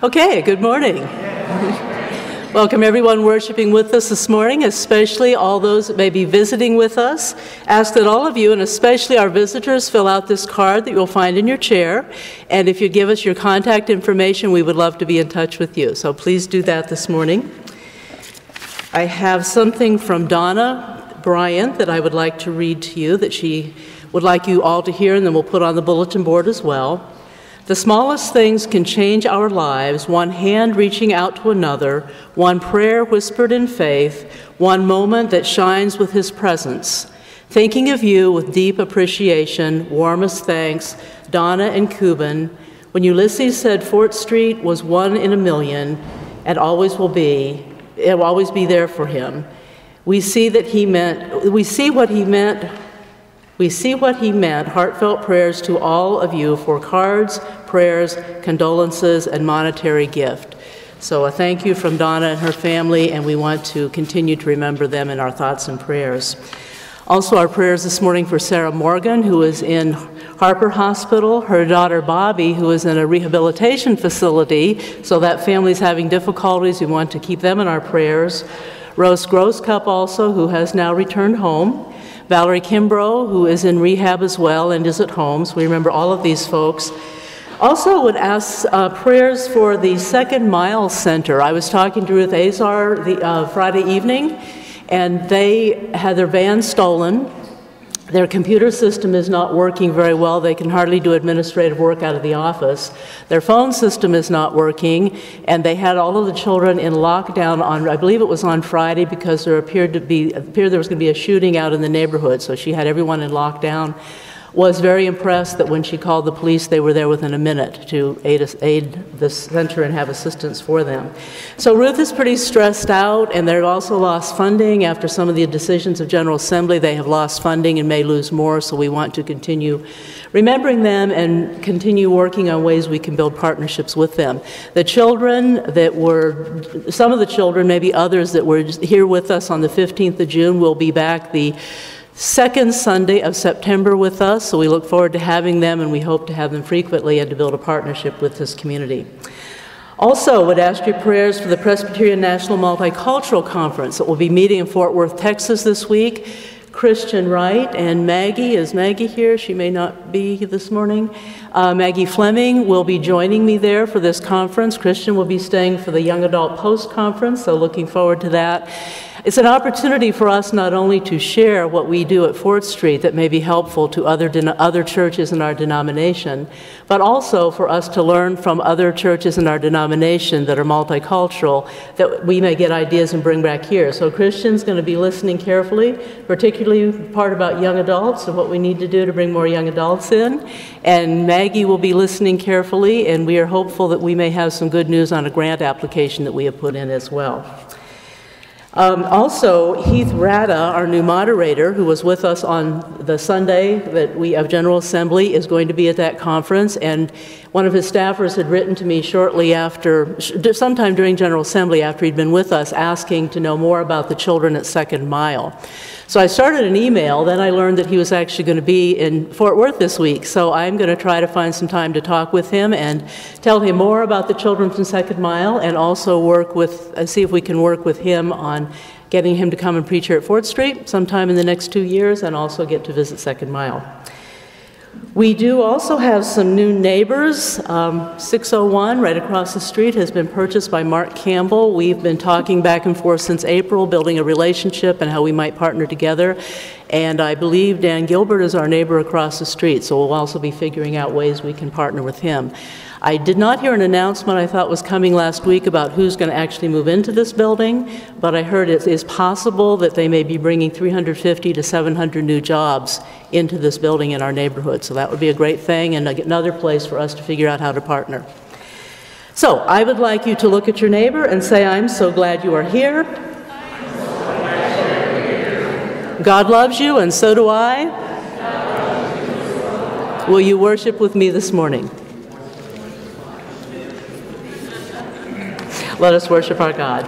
Okay, good morning. Welcome everyone worshiping with us this morning, especially all those that may be visiting with us. Ask that all of you, and especially our visitors, fill out this card that you'll find in your chair. And if you give us your contact information, we would love to be in touch with you. So please do that this morning. I have something from Donna Bryant that I would like to read to you that she would like you all to hear, and then we'll put on the bulletin board as well. The smallest things can change our lives, one hand reaching out to another, one prayer whispered in faith, one moment that shines with His presence. Thinking of you with deep appreciation, warmest thanks, Donna and Cuban. When Ulysses said Fort Street was one in a million and always will be, it will always be there for him. We see what he meant, heartfelt prayers to all of you for cards, prayers, condolences, and monetary gift. So a thank you from Donna and her family, and we want to continue to remember them in our thoughts and prayers. Also, our prayers this morning for Sarah Morgan, who is in Harper Hospital, her daughter Bobby, who is in a rehabilitation facility, so that family's having difficulties. We want to keep them in our prayers. Rose Grosscup also, who has now returned home. Valerie Kimbrough, who is in rehab as well and is at home. So we remember all of these folks. Also would ask prayers for the Second Mile Center. I was talking to Ruth Azar the Friday evening, and they had their van stolen. Their computer system is not working very well. They can hardly do administrative work out of the office. Their phone system is not working, and they had all of the children in lockdown on, I believe it was on Friday, because there appeared there was going to be a shooting out in the neighborhood, so she had everyone in lockdown. Was very impressed that when she called the police, they were there within a minute to aid the center and have assistance for them. So Ruth is pretty stressed out, and they've also lost funding. After some of the decisions of General Assembly, they have lost funding and may lose more, so we want to continue remembering them and continue working on ways we can build partnerships with them. The children that were, some of the children, maybe others that were here with us on the 15th of June will be back the second Sunday of September with us, so we look forward to having them, and we hope to have them frequently and to build a partnership with this community. Also, would ask your prayers for the Presbyterian National Multicultural Conference that will be meeting in Fort Worth, Texas this week. Christian Wright and Maggie, is Maggie here? She may not be this morning. Maggie Fleming will be joining me there for this conference. Christian will be staying for the Young Adult Post Conference, so looking forward to that. It's an opportunity for us not only to share what we do at Fort Street that may be helpful to other churches in our denomination, but also for us to learn from other churches in our denomination that are multicultural, that we may get ideas and bring back here. So Christian's going to be listening carefully, particularly part about young adults and what we need to do to bring more young adults in. And Maggie will be listening carefully, and we are hopeful that we may have some good news on a grant application that we have put in as well. Also, Heath Rada, our new moderator, who was with us on the Sunday that we of General Assembly, is going to be at that conference, and one of his staffers had written to me shortly after, sometime during General Assembly after he'd been with us, asking to know more about the children at Second Mile. So I started an email, then I learned that he was actually going to be in Fort Worth this week, so I'm going to try to find some time to talk with him and tell him more about the children from Second Mile, and also work with, see if we can work with him on getting him to come and preach here at Fort Street sometime in the next 2 years, and also get to visit Second Mile. We do also have some new neighbors. 601 right across the street has been purchased by Mark Campbell. We've been talking back and forth since April, building a relationship and how we might partner together. And I believe Dan Gilbert is our neighbor across the street, so we'll also be figuring out ways we can partner with him. I did not hear an announcement I thought was coming last week about who's going to actually move into this building, but I heard it is possible that they may be bringing 350 to 700 new jobs into this building in our neighborhood. So that would be a great thing, and another place for us to figure out how to partner. So I would like you to look at your neighbor and say, "I'm so glad you are here. God loves you, and so do I. Will you worship with me this morning?" Let us worship our God.